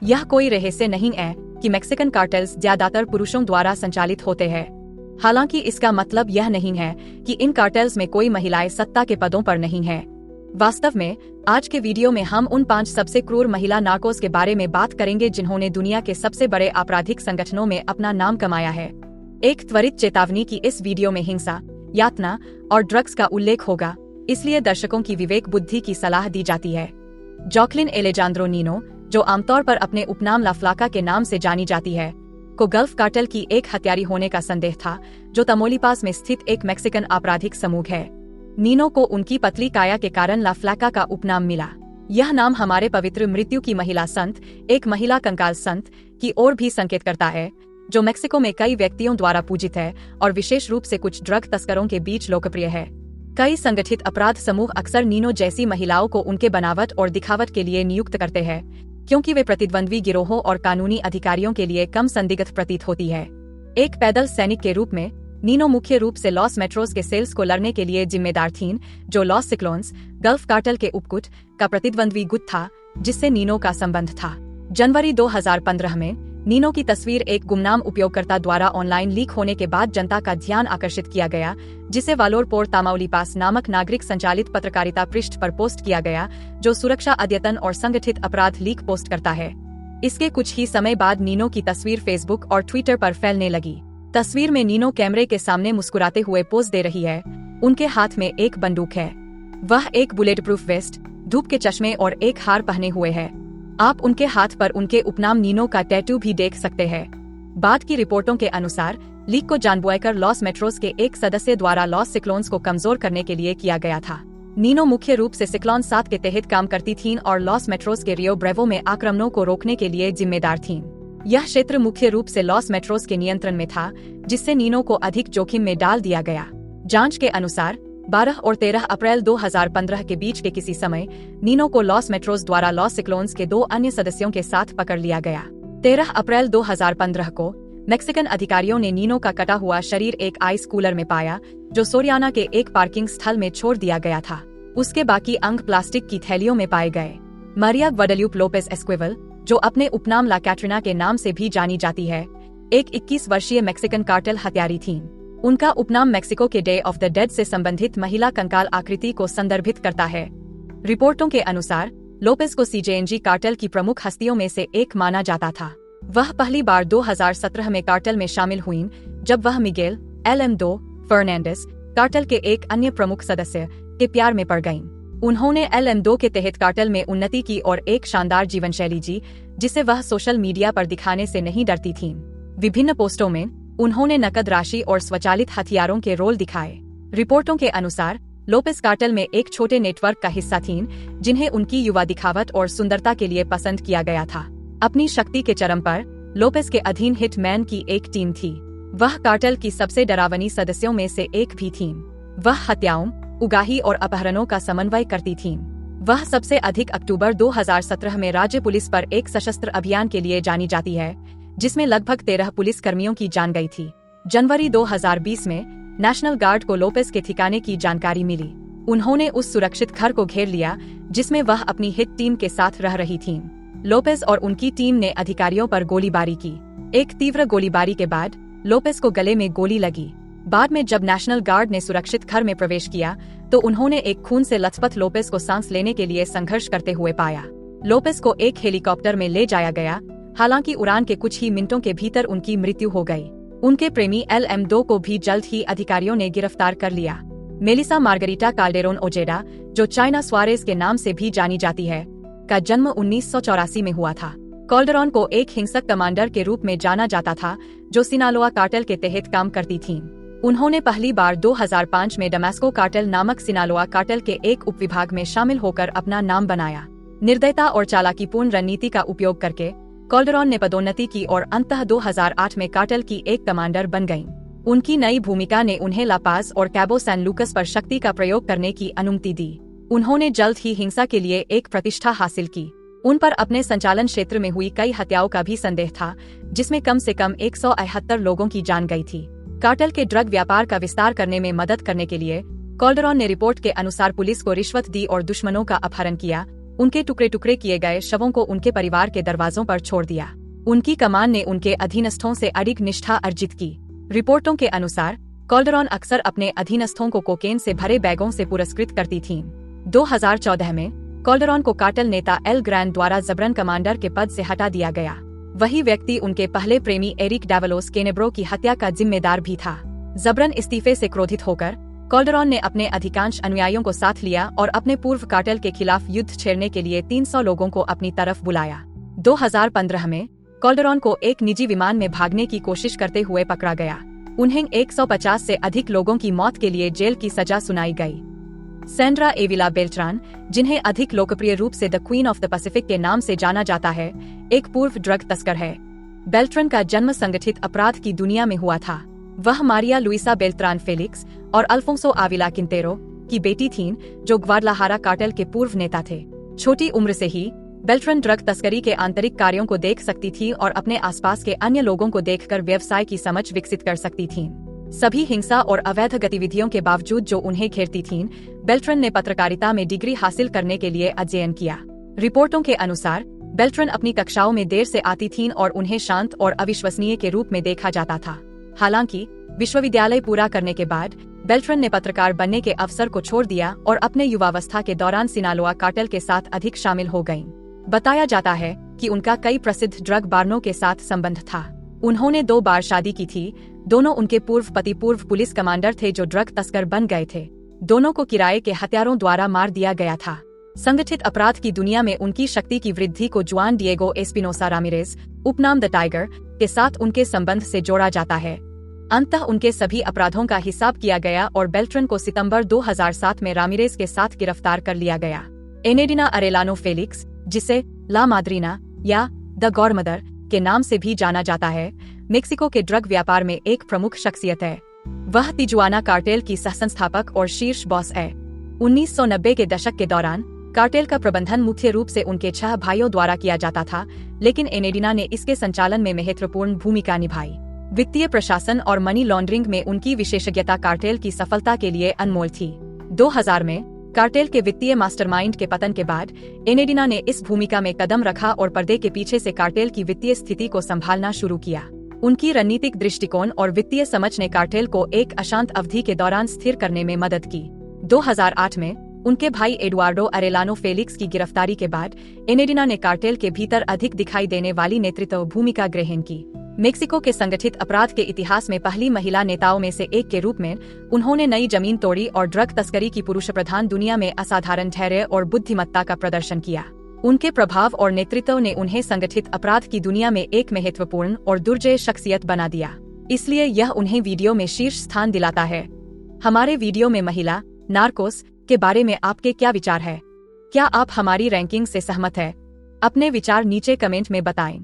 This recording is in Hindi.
यह कोई रहस्य नहीं है कि मैक्सिकन कार्टेल्स ज्यादातर पुरुषों द्वारा संचालित होते हैं। हालांकि इसका मतलब यह नहीं है कि इन कार्टेल्स में कोई महिलाएं सत्ता के पदों पर नहीं है। वास्तव में आज के वीडियो में हम उन 5 सबसे क्रूर महिला नार्कोस के बारे में बात करेंगे जिन्होंने दुनिया के सबसे बड़े आपराधिक संगठनों में अपना नाम कमाया है। एक त्वरित चेतावनी की इस वीडियो में हिंसा, यातना और ड्रग्स का उल्लेख होगा, इसलिए दर्शकों की विवेक बुद्धि की सलाह दी जाती है। जॉकलिन एलेजांद्रो नीनो, जो आमतौर पर अपने उपनाम ला फ्लाका के नाम से जानी जाती है, को गल्फ कार्टेल की एक हत्यारी होने का संदेह था, जो तमोलिपास में स्थित एक मैक्सिकन आपराधिक समूह है। नीनो को उनकी पतली काया के कारण ला फ्लाका का उपनाम मिला। यह नाम हमारे पवित्र मृत्यु की महिला संत, एक महिला कंकाल संत, की ओर भी संकेत करता है, जो मेक्सिको में कई व्यक्तियों द्वारा पूजित है और विशेष रूप से कुछ ड्रग तस्करों के बीच लोकप्रिय है। कई संगठित अपराध समूह अक्सर नीनो जैसी महिलाओं को उनके बनावट और दिखावट के लिए नियुक्त करते हैं, क्योंकि वे प्रतिद्वंद्वी गिरोहों और कानूनी अधिकारियों के लिए कम संदिग्ध प्रतीत होती है। एक पैदल सैनिक के रूप में नीनो मुख्य रूप से लॉस मेट्रोस के सेल्स को लड़ने के लिए जिम्मेदार थीं, जो लॉस सिक्लोन्स, गल्फ कार्टेल के उपगुट का प्रतिद्वंद्वी गुट था, जिससे नीनो का संबंध था। जनवरी 2015 में नीनो की तस्वीर एक गुमनाम उपयोगकर्ता द्वारा ऑनलाइन लीक होने के बाद जनता का ध्यान आकर्षित किया गया, जिसे वालोर पोर तामाउलिपास नामक नागरिक संचालित पत्रकारिता पृष्ठ पर पोस्ट किया गया, जो सुरक्षा अद्यतन और संगठित अपराध लीक पोस्ट करता है। इसके कुछ ही समय बाद नीनो की तस्वीर फेसबुक और ट्विटर पर फैलने लगी। तस्वीर में नीनो कैमरे के सामने मुस्कुराते हुए पोज दे रही है। उनके हाथ में एक बंदूक है। वह एक बुलेट प्रूफ वेस्ट, धूप के चश्मे और एक हार पहने हुए है। आप उनके हाथ पर उनके उपनाम नीनो का टैटू भी देख सकते हैं। बाद की रिपोर्टों के अनुसार लीक को जानबूझकर लॉस मेट्रोस के एक सदस्य द्वारा लॉस सिक्लोन्स को कमजोर करने के लिए किया गया था। नीनो मुख्य रूप से सिक्लोन 7 के तहत काम करती थीं और लॉस मेट्रोस के रियो ब्रेवो में आक्रमणों को रोकने के लिए जिम्मेदार थीं। यह क्षेत्र मुख्य रूप से लॉस मेट्रोस के नियंत्रण में था, जिससे नीनो को अधिक जोखिम में डाल दिया गया। जांच के अनुसार 12 और 13 अप्रैल 2015 के बीच के किसी समय नीनो को लॉस मेट्रोस द्वारा लॉस सिक्लोन्स के 2 अन्य सदस्यों के साथ पकड़ लिया गया। 13 अप्रैल 2015 को मैक्सिकन अधिकारियों ने नीनो का कटा हुआ शरीर एक आइस कूलर में पाया, जो सोरियाना के एक पार्किंग स्थल में छोड़ दिया गया था। उसके बाकी अंग प्लास्टिक की थैलियों में पाए गए। मारिया ग्वाडेल्यूप लोपेज एस्क्विवल, जो अपने उपनाम ला कैटरीना के नाम से भी जानी जाती है, एक 21 वर्षीय मैक्सिकन कार्टेल हत्यारी थीं। उनका उपनाम मेक्सिको के डे ऑफ द डेड से संबंधित महिला कंकाल आकृति को संदर्भित करता है। रिपोर्टों के अनुसार लोपेज को सीजेएनजी कार्टेल की प्रमुख हस्तियों में से एक माना जाता था। वह पहली बार 2017 में कार्टेल में शामिल हुईं, जब वह मिगेल LM2 फर्नांडिस, कार्टेल के एक अन्य प्रमुख सदस्य, के प्यार में पड़ गईं। उन्होंने LM2 के तहत कार्टेल में उन्नति की और एक शानदार जीवनशैली जी, जिसे वह सोशल मीडिया पर दिखाने से नहीं डरती थीं। विभिन्न पोस्टों में उन्होंने नकद राशि और स्वचालित हथियारों के रोल दिखाए। रिपोर्टों के अनुसार लोपेज कार्टेल में एक छोटे नेटवर्क का हिस्सा थीं, जिन्हें उनकी युवा दिखावट और सुंदरता के लिए पसंद किया गया था। अपनी शक्ति के चरम पर लोपेज के अधीन हिटमैन की एक टीम थी। वह कार्टेल की सबसे डरावनी सदस्यों में से एक भी थीं। वह हत्याओं, उगाही और अपहरणों का समन्वय करती थीं। वह सबसे अधिक अक्टूबर 2017 में राज्य पुलिस पर एक सशस्त्र अभियान के लिए जानी जाती है, जिसमें लगभग 13 पुलिस कर्मियों की जान गई थी। जनवरी 2020 में नेशनल गार्ड को लोपेज के ठिकाने की जानकारी मिली। उन्होंने उस सुरक्षित घर को घेर लिया, जिसमें वह अपनी हिट टीम के साथ रह रही थीं। लोपेज और उनकी टीम ने अधिकारियों पर गोलीबारी की। एक तीव्र गोलीबारी के बाद लोपेज को गले में गोली लगी। बाद में जब नेशनल गार्ड ने सुरक्षित घर में प्रवेश किया, तो उन्होंने एक खून से लथपथ लोपेज को सांस लेने के लिए संघर्ष करते हुए पाया। लोपेज को एक हेलीकॉप्टर में ले जाया गया, हालांकि उड़ान के कुछ ही मिनटों के भीतर उनकी मृत्यु हो गई। उनके प्रेमी LM2 को भी जल्द ही अधिकारियों ने गिरफ्तार कर लिया। मेलिसा मार्गरीटा काल्डेरोन ओजेडा, जो चाइना सुआरेज के नाम से भी जानी जाती है, का जन्म 1984 में हुआ था। काल्डेरोन को एक हिंसक कमांडर के रूप में जाना जाता था, जो सिनालोआ कार्टेल के तहत काम करती थीं। उन्होंने पहली बार 2005 में डमास्को कार्टेल नामक सिनालोआ कार्टेल के एक उपविभाग में शामिल होकर अपना नाम बनाया। निर्दयता और चालाकीपूर्ण रणनीति का उपयोग करके काल्डेरोन ने पदोन्नति की और अंततः 2008 में कार्टेल की एक कमांडर बन गईं। उनकी नई भूमिका ने उन्हें लापाज और कैबो सैन लूकस पर शक्ति का प्रयोग करने की अनुमति दी। उन्होंने जल्द ही हिंसा के लिए एक प्रतिष्ठा हासिल की। उन पर अपने संचालन क्षेत्र में हुई कई हत्याओं का भी संदेह था, जिसमें कम से कम 178 लोगों की जान गई थी। कार्टेल के ड्रग व्यापार का विस्तार करने में मदद करने के लिए काल्डेरोन ने रिपोर्ट के अनुसार पुलिस को रिश्वत दी और दुश्मनों का अपहरण किया, उनके टुकड़े टुकड़े किए गए शवों को उनके परिवार के दरवाजों पर छोड़ दिया। उनकी कमान ने उनके अधीनस्थों से अडिग निष्ठा अर्जित की। रिपोर्टों के अनुसार कैल्डेरॉन अक्सर अपने अधीनस्थों को कोकेन से भरे बैगों से पुरस्कृत करती थीं। 2014 में कैल्डेरॉन को कार्टेल नेता एल ग्रैंड द्वारा जबरन कमांडर के पद से हटा दिया गया। वही व्यक्ति उनके पहले प्रेमी एरिक डावलोस केनेब्रो की हत्या का जिम्मेदार भी था। जबरन इस्तीफे से क्रोधित होकर कैल्डेरॉन ने अपने अधिकांश अनुयायियों को साथ लिया और अपने पूर्व कार्टेल के खिलाफ युद्ध छेड़ने के लिए 300 लोगों को अपनी तरफ बुलाया। 2015 में कैल्डेरॉन को एक निजी विमान में भागने की कोशिश करते हुए पकड़ा गया। उन्हें 150 से अधिक लोगों की मौत के लिए जेल की सजा सुनाई गई। सैंड्रा एविला बेल्ट्रान, जिन्हें अधिक लोकप्रिय रूप से the queen of the Pacific के नाम से जाना जाता है, एक पूर्व ड्रग तस्कर है। बेल्ट्रान का जन्म संगठित अपराध की दुनिया में हुआ था। वह मारिया लुइसा बेल्ट्रान फेलिक्स और अल्फोंसो आविला किंतेरो की बेटी थीं, जो ग्वाडलाहारा कार्टेल के पूर्व नेता थे। छोटी उम्र से ही बेल्ट्रान ड्रग तस्करी के आंतरिक कार्यों को देख सकती थी और अपने आसपास के अन्य लोगों को देखकर व्यवसाय की समझ विकसित कर सकती थीं। सभी हिंसा और अवैध गतिविधियों के बावजूद जो उन्हें घेरती थीं, बेल्ट्रान ने पत्रकारिता में डिग्री हासिल करने के लिए अध्ययन किया। रिपोर्टों के अनुसार बेल्ट्रान अपनी कक्षाओं में देर से आती थीं और उन्हें शांत और अविश्वसनीय के रूप में देखा जाता था। हालांकि विश्वविद्यालय पूरा करने के बाद बेल्ट्रान ने पत्रकार बनने के अवसर को छोड़ दिया और अपने युवावस्था के दौरान सिनालोआ कार्टेल के साथ अधिक शामिल हो गईं। बताया जाता है कि उनका कई प्रसिद्ध ड्रग बारनों के साथ संबंध था। उन्होंने 2 बार शादी की थी। दोनों उनके पूर्व पति पूर्व पुलिस कमांडर थे जो ड्रग तस्कर बन गए थे। दोनों को किराए के हथियारों द्वारा मार दिया गया था। संगठित अपराध की दुनिया में उनकी शक्ति की वृद्धि को जुआन डिएगो एस्पिनोसा रामिरेज, उपनाम द टाइगर, के साथ उनके संबंध से जोड़ा जाता है। अंततः उनके सभी अपराधों का हिसाब किया गया और बेल्ट्रान को सितंबर 2007 में रामिरेज के साथ गिरफ्तार कर लिया गया। एनेडिना अरेलानो फेलिक्स, जिसे ला माद्रीना या द गॉडमदर के नाम से भी जाना जाता है, मेक्सिको के ड्रग व्यापार में एक प्रमुख शख्सियत है। वह तिजुआना कार्टेल की सहसंस्थापक और शीर्ष बॉस है। 1990 के दशक के दौरान कार्टेल का प्रबंधन मुख्य रूप से उनके 6 भाइयों द्वारा किया जाता था, लेकिन एनेडिना ने इसके संचालन में महत्वपूर्ण भूमिका निभाई। वित्तीय प्रशासन और मनी लॉन्ड्रिंग में उनकी विशेषज्ञता कार्टेल की सफलता के लिए अनमोल थी। 2000 में कार्टेल के वित्तीय मास्टरमाइंड के पतन के बाद एनेडिना ने इस भूमिका में कदम रखा और पर्दे के पीछे से कार्टेल की वित्तीय स्थिति को संभालना शुरू किया। उनकी रणनीतिक दृष्टिकोण और वित्तीय समझ ने कार्टेल को एक अशांत अवधि के दौरान स्थिर करने में मदद की। 2008 में उनके भाई एडुआर्डो अरेलानो फेलिक्स की गिरफ्तारी के बाद एनेडिना ने कार्टेल के भीतर अधिक दिखाई देने वाली नेतृत्व भूमिका ग्रहण की। मेक्सिको के संगठित अपराध के इतिहास में पहली महिला नेताओं में से एक के रूप में उन्होंने नई जमीन तोड़ी और ड्रग तस्करी की पुरुष प्रधान दुनिया में असाधारण धैर्य और बुद्धिमत्ता का प्रदर्शन किया। उनके प्रभाव और नेतृत्व ने उन्हें संगठित अपराध की दुनिया में एक महत्वपूर्ण और दुर्जय शख्सियत बना दिया, इसलिए यह उन्हें वीडियो में शीर्ष स्थान दिलाता है। हमारे वीडियो में महिला नार्कोस के बारे में आपके क्या विचार है? क्या आप हमारी रैंकिंग से सहमत हैं? अपने विचार नीचे कमेंट में बताएं।